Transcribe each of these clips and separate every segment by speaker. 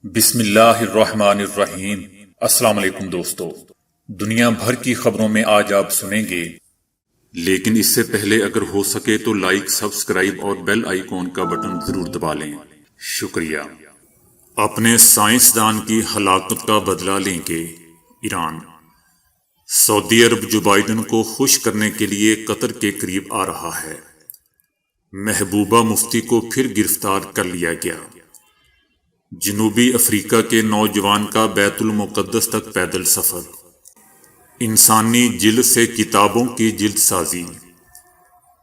Speaker 1: بسم اللہ الرحمن الرحیم۔ السلام علیکم دوستو، دنیا بھر کی خبروں میں آج آپ سنیں گے، لیکن اس سے پہلے اگر ہو سکے تو لائک، سبسکرائب اور بیل آئیکن کا بٹن ضرور دبا لیں۔ شکریہ۔ اپنے سائنسدان کی ہلاکت کا بدلہ لیں گے ایران۔ سعودی عرب جو بائیڈن کو خوش کرنے کے لیے قطر کے قریب آ رہا ہے۔ محبوبہ مفتی کو پھر گرفتار کر لیا گیا۔ جنوبی افریقہ کے نوجوان کا بیت المقدس تک پیدل سفر۔ انسانی جلد سے کتابوں کی جلد سازی۔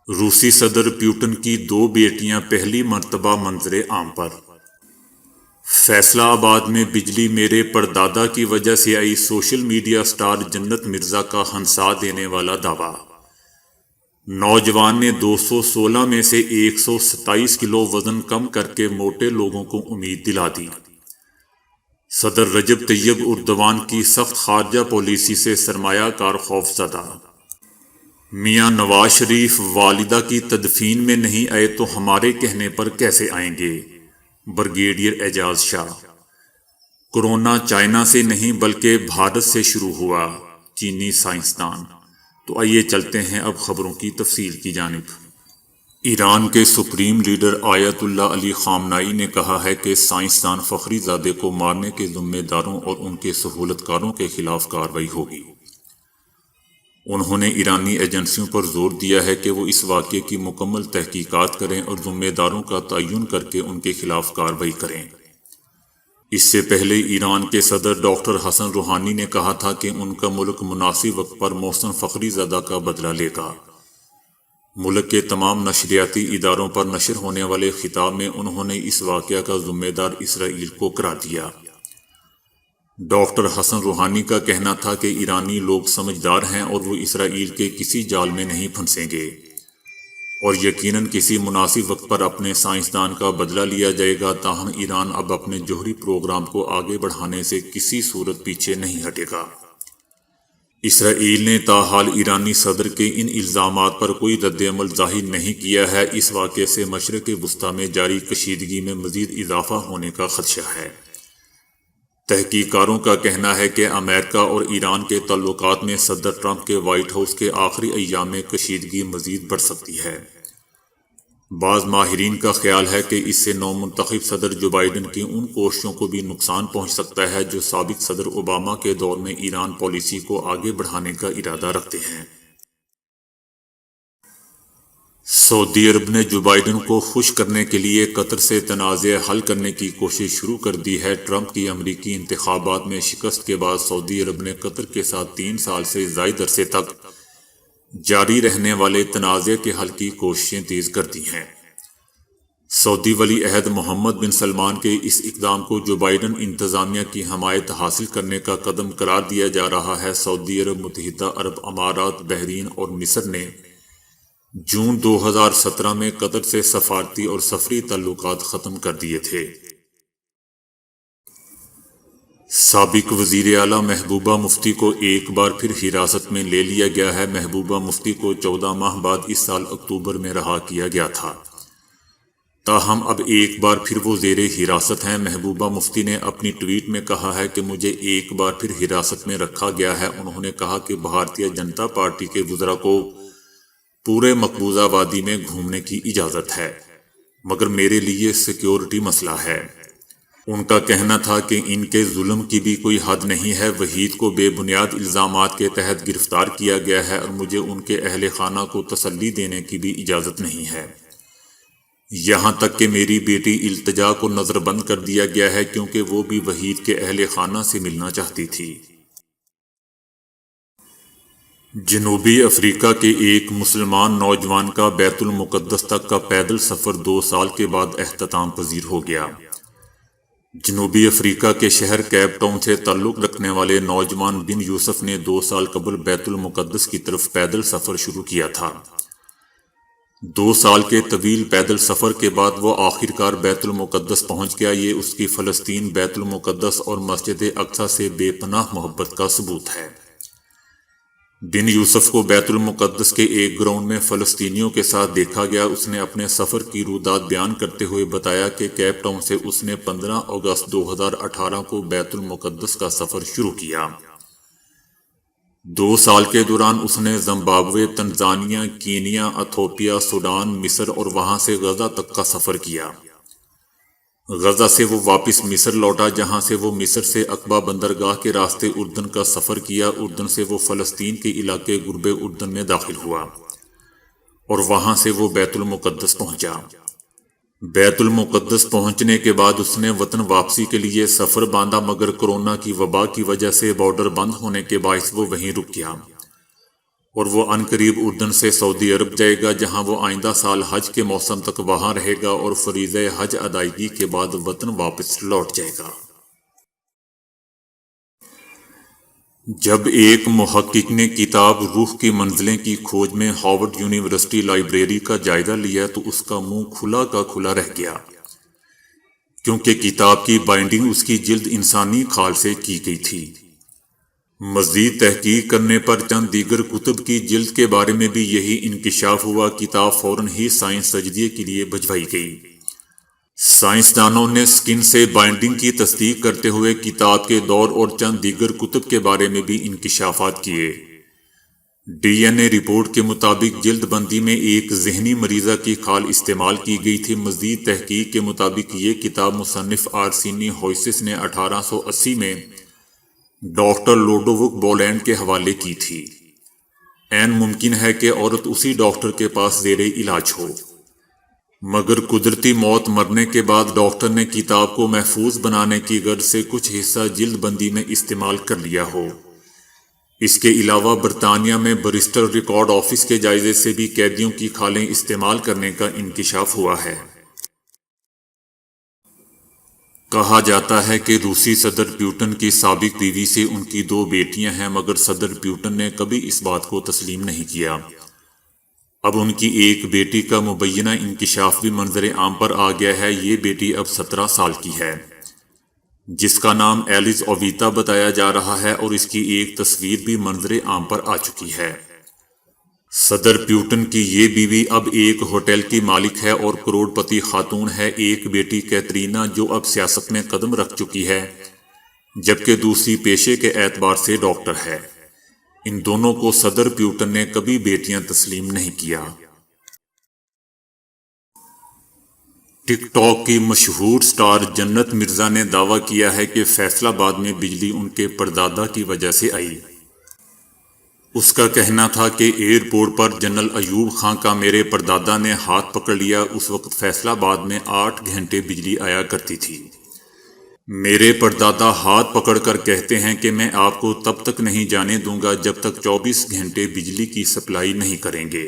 Speaker 1: روسی صدر پیوٹن کی 2 بیٹیاں پہلی مرتبہ منظر عام پر۔ فیصلہ آباد میں بجلی میرے پردادا کی وجہ سے آئی، سوشل میڈیا سٹار جنت مرزا کا ہنسا دینے والا دعویٰ۔ نوجوان نے 216 میں سے 127 کلو وزن کم کر کے موٹے لوگوں کو امید دلا دی۔ صدر رجب طیب اردوان کی سخت خارجہ پالیسی سے سرمایہ کار خوف زدہ۔ میاں نواز شریف والدہ کی تدفین میں نہیں آئے تو ہمارے کہنے پر کیسے آئیں گے؟ بریگیڈیئر اعجاز شاہ۔ کورونا چائنا سے نہیں بلکہ بھارت سے شروع ہوا، چینی سائنسدان۔ تو آئیے چلتے ہیں اب خبروں کی تفصیل کی جانب۔ ایران کے سپریم لیڈر آیت اللہ علی خامنائی نے کہا ہے کہ سائنسدان فخری زادے کو مارنے کے ذمہ داروں اور ان کے سہولت کاروں کے خلاف کارروائی ہوگی۔ انہوں نے ایرانی ایجنسیوں پر زور دیا ہے کہ وہ اس واقعے کی مکمل تحقیقات کریں اور ذمہ داروں کا تعین کر کے ان کے خلاف کارروائی کریں۔ اس سے پہلے ایران کے صدر ڈاکٹر حسن روحانی نے کہا تھا کہ ان کا ملک مناسب وقت پر محسن فخری زادہ کا بدلہ لے گا۔ ملک کے تمام نشریاتی اداروں پر نشر ہونے والے خطاب میں انہوں نے اس واقعہ کا ذمہ دار اسرائیل کو قرار دیا۔ ڈاکٹر حسن روحانی کا کہنا تھا کہ ایرانی لوگ سمجھدار ہیں اور وہ اسرائیل کے کسی جال میں نہیں پھنسیں گے، اور یقیناً کسی مناسب وقت پر اپنے سائنسدان کا بدلہ لیا جائے گا۔ تاہم ایران اب اپنے جوہری پروگرام کو آگے بڑھانے سے کسی صورت پیچھے نہیں ہٹے گا۔ اسرائیل نے تاحال ایرانی صدر کے ان الزامات پر کوئی رد عمل ظاہر نہیں کیا ہے۔ اس واقعے سے مشرق وسطیٰ میں جاری کشیدگی میں مزید اضافہ ہونے کا خدشہ ہے۔ تحقیقاتوں کا کہنا ہے کہ امریکہ اور ایران کے تعلقات میں صدر ٹرمپ کے وائٹ ہاؤس کے آخری ایام میں کشیدگی مزید بڑھ سکتی ہے۔ بعض ماہرین کا خیال ہے کہ اس سے نومنتخب صدر جو بائیڈن کی ان کوششوں کو بھی نقصان پہنچ سکتا ہے جو سابق صدر اوباما کے دور میں ایران پالیسی کو آگے بڑھانے کا ارادہ رکھتے ہیں۔ سعودی عرب نے جو بائیڈن کو خوش کرنے کے لیے قطر سے تنازع حل کرنے کی کوشش شروع کر دی ہے۔ ٹرمپ کی امریکی انتخابات میں شکست کے بعد سعودی عرب نے قطر کے ساتھ 3 سال سے زائد عرصے تک جاری رہنے والے تنازع کے حل کی کوششیں تیز کر دی ہیں۔ سعودی ولی عہد محمد بن سلمان کے اس اقدام کو جو بائیڈن انتظامیہ کی حمایت حاصل کرنے کا قدم قرار دیا جا رہا ہے۔ سعودی عرب، متحدہ عرب امارات، بحرین اور مصر نے جون 2017 میں قطر سے سفارتی اور سفری تعلقات ختم کر دیے تھے۔ سابق وزیر اعلیٰ محبوبہ مفتی کو ایک بار پھر حراست میں لے لیا گیا ہے۔ محبوبہ مفتی کو 14 ماہ بعد اس سال اکتوبر میں رہا کیا گیا تھا، تاہم اب ایک بار پھر وہ زیر حراست ہیں۔ محبوبہ مفتی نے اپنی ٹویٹ میں کہا ہے کہ مجھے ایک بار پھر حراست میں رکھا گیا ہے۔ انہوں نے کہا کہ بھارتیہ جنتا پارٹی کے وزراء کو پورے مقبوضہ وادی میں گھومنے کی اجازت ہے، مگر میرے لیے سیکیورٹی مسئلہ ہے۔ ان کا کہنا تھا کہ ان کے ظلم کی بھی کوئی حد نہیں ہے۔ وحید کو بے بنیاد الزامات کے تحت گرفتار کیا گیا ہے اور مجھے ان کے اہل خانہ کو تسلی دینے کی بھی اجازت نہیں ہے، یہاں تک کہ میری بیٹی التجا کو نظر بند کر دیا گیا ہے کیونکہ وہ بھی وحید کے اہل خانہ سے ملنا چاہتی تھی۔ جنوبی افریقہ کے ایک مسلمان نوجوان کا بیت المقدس تک کا پیدل سفر 2 سال کے بعد اختتام پذیر ہو گیا۔ جنوبی افریقہ کے شہر کیپ ٹاؤن سے تعلق رکھنے والے نوجوان بن یوسف نے 2 سال قبل بیت المقدس کی طرف پیدل سفر شروع کیا تھا۔ 2 سال کے طویل پیدل سفر کے بعد وہ آخرکار بیت المقدس پہنچ گیا۔ یہ اس کی فلسطین، بیت المقدس اور مسجد اقصی سے بے پناہ محبت کا ثبوت ہے۔ بن یوسف کو بیت المقدس کے ایک گراؤنڈ میں فلسطینیوں کے ساتھ دیکھا گیا۔ اس نے اپنے سفر کی رویداد بیان کرتے ہوئے بتایا کہ کیپ ٹاؤن سے اس نے 15 اگست 2018 کو بیت المقدس کا سفر شروع کیا۔ 2 سال کے دوران اس نے Zimbabwe, Tanzania, Kenya, Ethiopia, Sudan, مصر اور وہاں سے غزہ تک کا سفر کیا۔ غزہ سے وہ واپس مصر لوٹا، جہاں سے وہ مصر سے عقبہ بندرگاہ کے راستے اردن کا سفر کیا۔ اردن سے وہ فلسطین کے علاقے غرب اردن میں داخل ہوا اور وہاں سے وہ بیت المقدس پہنچا۔ بیت المقدس پہنچنے کے بعد اس نے وطن واپسی کے لیے سفر باندھا، مگر کورونا کی وبا کی وجہ سے بارڈر بند ہونے کے باعث وہ وہیں رک گیا اور وہ عنقریب اردن سے سعودی عرب جائے گا، جہاں وہ آئندہ سال حج کے موسم تک وہاں رہے گا اور فریضہ حج ادائیگی کے بعد وطن واپس لوٹ جائے گا۔ جب ایک محقق نے کتاب روح کی منزلیں کی کھوج میں ہارورڈ یونیورسٹی لائبریری کا جائزہ لیا تو اس کا منہ کھلا کا کھلا رہ گیا، کیونکہ کتاب کی بائنڈنگ اس کی جلد انسانی کھال سے کی گئی تھی۔ مزید تحقیق کرنے پر چند دیگر کتب کی جلد کے بارے میں بھی یہی انکشاف ہوا۔ کتاب فوراً ہی سائنس تجزیے کے لیے بھجوائی گئی۔ سائنسدانوں نے سکن سے بائنڈنگ کی تصدیق کرتے ہوئے کتاب کے دور اور چند دیگر کتب کے بارے میں بھی انکشافات کیے۔ ڈی این اے رپورٹ کے مطابق جلد بندی میں ایک ذہنی مریضہ کی کھال استعمال کی گئی تھی۔ مزید تحقیق کے مطابق یہ کتاب مصنف آرسینی ہوئسس نے 1880 میں ڈاکٹر لوڈووک بولینڈ کے حوالے کی تھی۔ عین ممکن ہے کہ عورت اسی ڈاکٹر کے پاس زیر علاج ہو، مگر قدرتی موت مرنے کے بعد ڈاکٹر نے کتاب کو محفوظ بنانے کی غرض سے کچھ حصہ جلد بندی میں استعمال کر لیا ہو۔ اس کے علاوہ برطانیہ میں برسٹل ریکارڈ آفس کے جائزے سے بھی قیدیوں کی کھالیں استعمال کرنے کا انکشاف ہوا ہے۔ کہا جاتا ہے کہ روسی صدر پیوٹن کی سابق بیوی سے ان کی 2 بیٹیاں ہیں، مگر صدر پیوٹن نے کبھی اس بات کو تسلیم نہیں کیا۔ اب ان کی ایک بیٹی کا مبینہ انکشاف بھی منظر عام پر آ گیا ہے۔ یہ بیٹی اب 17 سال کی ہے، جس کا نام ایلز اویتا بتایا جا رہا ہے، اور اس کی ایک تصویر بھی منظر عام پر آ چکی ہے۔ صدر پیوٹن کی یہ بیوی اب ایک ہوٹل کی مالک ہے اور کروڑ پتی خاتون ہے۔ ایک بیٹی کیترینا جو اب سیاست میں قدم رکھ چکی ہے، جبکہ دوسری پیشے کے اعتبار سے ڈاکٹر ہے۔ ان دونوں کو صدر پیوٹن نے کبھی بیٹیاں تسلیم نہیں کیا۔ ٹک ٹاک کی مشہور سٹار جنت مرزا نے دعویٰ کیا ہے کہ فیصل آباد میں بجلی ان کے پردادا کی وجہ سے آئی۔ اس کا کہنا تھا کہ ایئرپورٹ پر جنرل ایوب خان کا میرے پردادا نے ہاتھ پکڑ لیا۔ اس وقت فیصل آباد میں 8 گھنٹے بجلی آیا کرتی تھی۔ میرے پردادا ہاتھ پکڑ کر کہتے ہیں کہ میں آپ کو تب تک نہیں جانے دوں گا جب تک 24 گھنٹے بجلی کی سپلائی نہیں کریں گے۔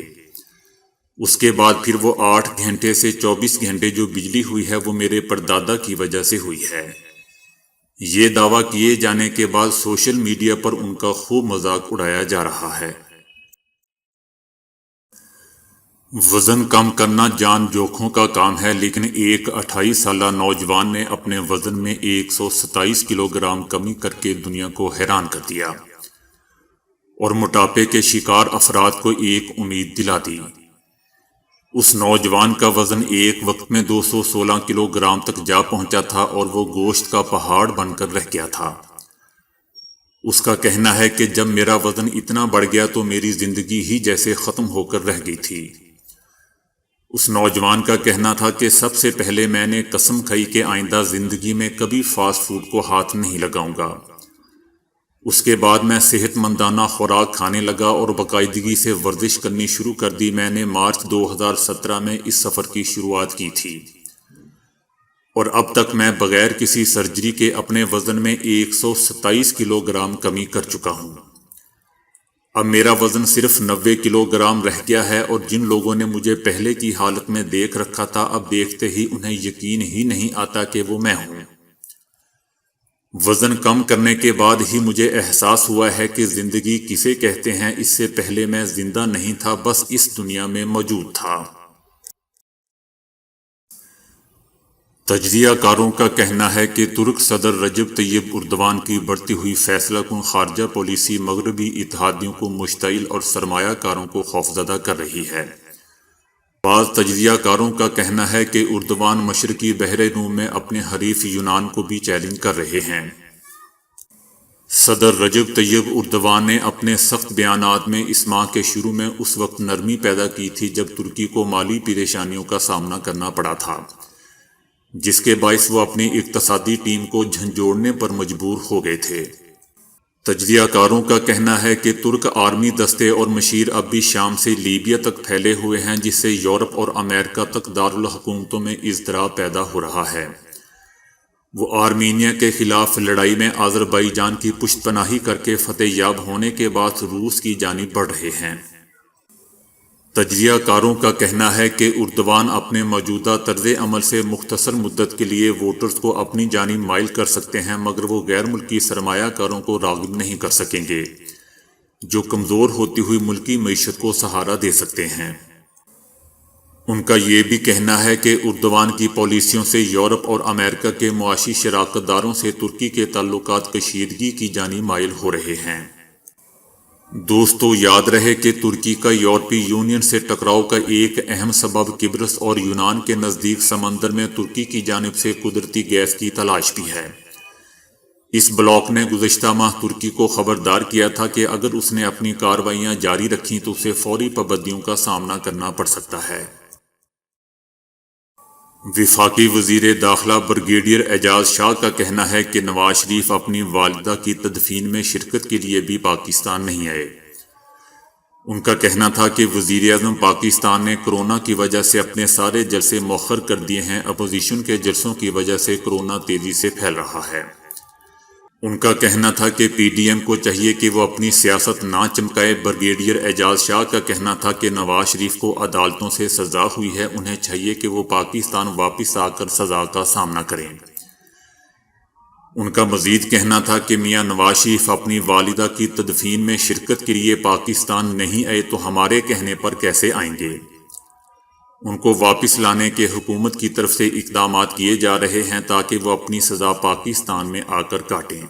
Speaker 1: اس کے بعد پھر وہ 8 گھنٹے سے 24 گھنٹے جو بجلی ہوئی ہے وہ میرے پردادا کی وجہ سے ہوئی ہے۔ یہ دعویٰ کیے جانے کے بعد سوشل میڈیا پر ان کا خوب مذاق اڑایا جا رہا ہے۔ وزن کم کرنا جان جوکھوں کا کام ہے، لیکن ایک 28 سالہ نوجوان نے اپنے وزن میں 127 کلو گرام کمی کر کے دنیا کو حیران کر دیا اور موٹاپے کے شکار افراد کو ایک امید دلا دی۔ اس نوجوان کا وزن ایک وقت میں 216 کلو گرام تک جا پہنچا تھا اور وہ گوشت کا پہاڑ بن کر رہ گیا تھا۔ اس کا کہنا ہے کہ جب میرا وزن اتنا بڑھ گیا تو میری زندگی ہی جیسے ختم ہو کر رہ گئی تھی۔ اس نوجوان کا کہنا تھا کہ سب سے پہلے میں نے قسم کھائی کہ آئندہ زندگی میں کبھی فاسٹ فوڈ کو ہاتھ نہیں لگاؤں گا۔ اس کے بعد میں صحت مندانہ خوراک کھانے لگا اور باقاعدگی سے ورزش کرنی شروع کر دی۔ میں نے مارچ 2017 میں اس سفر کی شروعات کی تھی اور اب تک میں بغیر کسی سرجری کے اپنے وزن میں 127 کلو گرام کمی کر چکا ہوں۔ اب میرا وزن صرف 90 کلو گرام رہ گیا ہے، اور جن لوگوں نے مجھے پہلے کی حالت میں دیکھ رکھا تھا اب دیکھتے ہی انہیں یقین ہی نہیں آتا کہ وہ میں ہوں۔ وزن کم کرنے کے بعد ہی مجھے احساس ہوا ہے کہ زندگی کسے کہتے ہیں۔ اس سے پہلے میں زندہ نہیں تھا، بس اس دنیا میں موجود تھا۔ تجزیہ کاروں کا کہنا ہے کہ ترک صدر رجب طیب اردوان کی بڑھتی ہوئی فیصلہ کن خارجہ پالیسی مغربی اتحادیوں کو مشتعل اور سرمایہ کاروں کو خوفزدہ کر رہی ہے۔ بعض تجزیہ کاروں کا کہنا ہے کہ اردوان مشرقی بحر روم میں اپنے حریف یونان کو بھی چیلنج کر رہے ہیں۔ صدر رجب طیب اردوان نے اپنے سخت بیانات میں اس ماہ کے شروع میں اس وقت نرمی پیدا کی تھی جب ترکی کو مالی پریشانیوں کا سامنا کرنا پڑا تھا، جس کے باعث وہ اپنی اقتصادی ٹیم کو جھنجھوڑنے پر مجبور ہو گئے تھے۔ تجزیہ کاروں کا کہنا ہے کہ ترک آرمی دستے اور مشیر اب بھی شام سے لیبیا تک پھیلے ہوئے ہیں، جس سے یورپ اور امریکہ تک دارالحکومتوں میں اضطراب پیدا ہو رہا ہے۔ وہ آرمینیا کے خلاف لڑائی میں آذربائیجان کی پشت پناہی کر کے فتح یاب ہونے کے بعد روس کی جانب بڑھ رہے ہیں۔ تجزیہ کاروں کا کہنا ہے کہ اردوان اپنے موجودہ طرز عمل سے مختصر مدت کے لیے ووٹرز کو اپنی جانب مائل کر سکتے ہیں، مگر وہ غیر ملکی سرمایہ کاروں کو راغب نہیں کر سکیں گے جو کمزور ہوتی ہوئی ملکی معیشت کو سہارا دے سکتے ہیں۔ ان کا یہ بھی کہنا ہے کہ اردوان کی پالیسیوں سے یورپ اور امریکہ کے معاشی شراکت داروں سے ترکی کے تعلقات کشیدگی کی جانب مائل ہو رہے ہیں۔ دوستو، یاد رہے کہ ترکی کا یورپی یونین سے ٹکراؤ کا ایک اہم سبب قبرص اور یونان کے نزدیک سمندر میں ترکی کی جانب سے قدرتی گیس کی تلاش بھی ہے۔ اس بلاک نے گزشتہ ماہ ترکی کو خبردار کیا تھا کہ اگر اس نے اپنی کارروائیاں جاری رکھیں تو اسے فوری پابندیوں کا سامنا کرنا پڑ سکتا ہے۔ وفاقی وزیر داخلہ بریگیڈیئر اعجاز شاہ کا کہنا ہے کہ نواز شریف اپنی والدہ کی تدفین میں شرکت کے لیے بھی پاکستان نہیں آئے۔ ان کا کہنا تھا کہ وزیر اعظم پاکستان نے کورونا کی وجہ سے اپنے سارے جلسے مؤخر کر دیے ہیں۔ اپوزیشن کے جلسوں کی وجہ سے کورونا تیزی سے پھیل رہا ہے۔ ان کا کہنا تھا کہ پی ڈی ایم کو چاہیے کہ وہ اپنی سیاست نہ چمکائے۔ بریگیڈیئر اعجاز شاہ کا کہنا تھا کہ نواز شریف کو عدالتوں سے سزا ہوئی ہے، انہیں چاہیے کہ وہ پاکستان واپس آ کر سزا کا سامنا کریں۔ ان کا مزید کہنا تھا کہ میاں نواز شریف اپنی والدہ کی تدفین میں شرکت کے لیے پاکستان نہیں آئے تو ہمارے کہنے پر کیسے آئیں گے؟ ان کو واپس لانے کے حکومت کی طرف سے اقدامات کیے جا رہے ہیں تاکہ وہ اپنی سزا پاکستان میں آ کر کاٹیں۔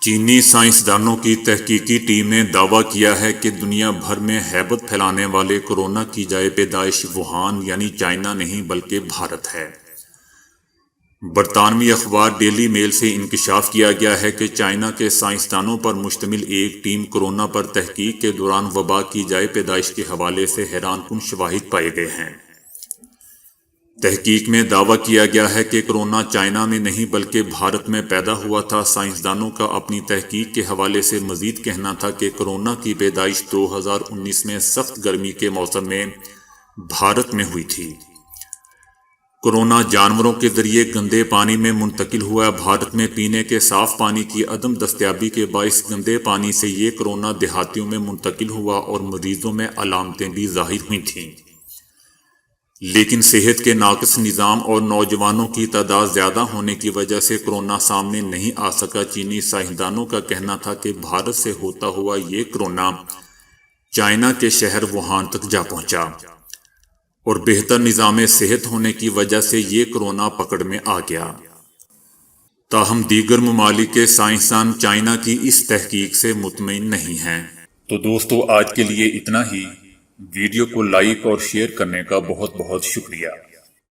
Speaker 1: چینی سائنسدانوں کی تحقیقی ٹیم نے دعویٰ کیا ہے کہ دنیا بھر میں ہیبت پھیلانے والے کورونا کی جائے پیدائش ووہان یعنی چائنا نہیں بلکہ بھارت ہے۔ برطانوی اخبار ڈیلی میل سے انکشاف کیا گیا ہے کہ چائنا کے سائنسدانوں پر مشتمل ایک ٹیم کورونا پر تحقیق کے دوران وبا کی جائے پیدائش کے حوالے سے حیران کن شواہد پائے گئے ہیں۔ تحقیق میں دعویٰ کیا گیا ہے کہ کورونا چائنا میں نہیں بلکہ بھارت میں پیدا ہوا تھا۔ سائنسدانوں کا اپنی تحقیق کے حوالے سے مزید کہنا تھا کہ کورونا کی پیدائش 2019 میں سخت گرمی کے موسم میں بھارت میں ہوئی تھی۔ کورونا جانوروں کے ذریعے گندے پانی میں منتقل ہوا۔ بھارت میں پینے کے صاف پانی کی عدم دستیابی کے باعث گندے پانی سے یہ کورونا دیہاتیوں میں منتقل ہوا اور مریضوں میں علامتیں بھی ظاہر ہوئی تھیں، لیکن صحت کے ناقص نظام اور نوجوانوں کی تعداد زیادہ ہونے کی وجہ سے کورونا سامنے نہیں آ سکا۔ چینی سائنسدانوں کا کہنا تھا کہ بھارت سے ہوتا ہوا یہ کورونا چائنا کے شہر ووہان تک جا پہنچا اور بہتر نظام صحت ہونے کی وجہ سے یہ کورونا پکڑ میں آ گیا۔ تاہم دیگر ممالک کے سائنسدان چائنا کی اس تحقیق سے مطمئن نہیں ہیں۔ تو دوستو، آج کے لیے اتنا ہی۔ ویڈیو کو لائک اور شیئر کرنے کا بہت بہت شکریہ۔